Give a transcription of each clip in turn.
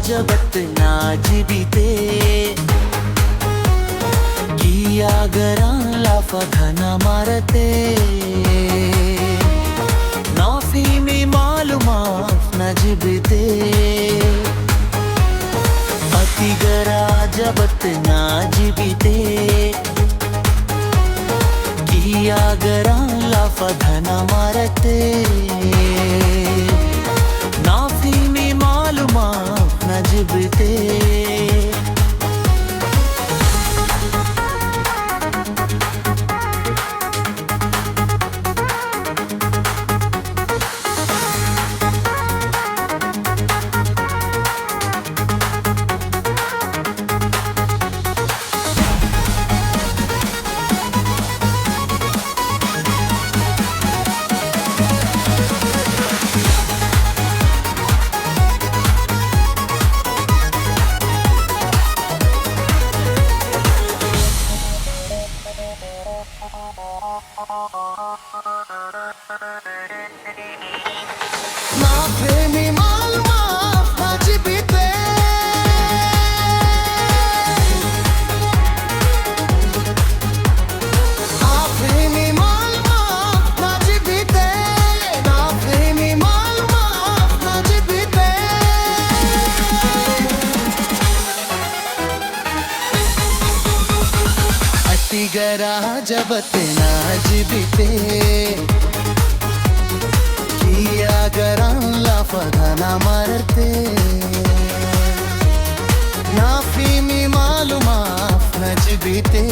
जबत नाजिबिते किया गराला फघना मारते नाफी में मालूमात नजिबिते अति गरा जबत नाजिबिते किया गराला फघना मारते नाफी में मालूमात नजिबिते गरा जबत नाजिबिते किया गराला फघना मारते नाफी में मालूमात नजिबिते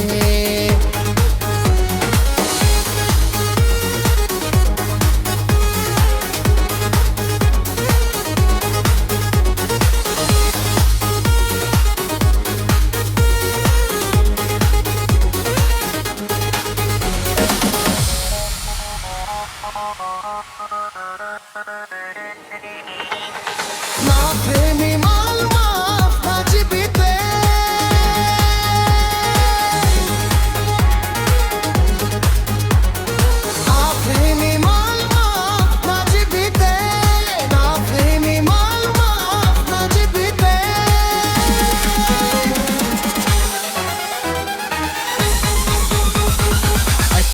my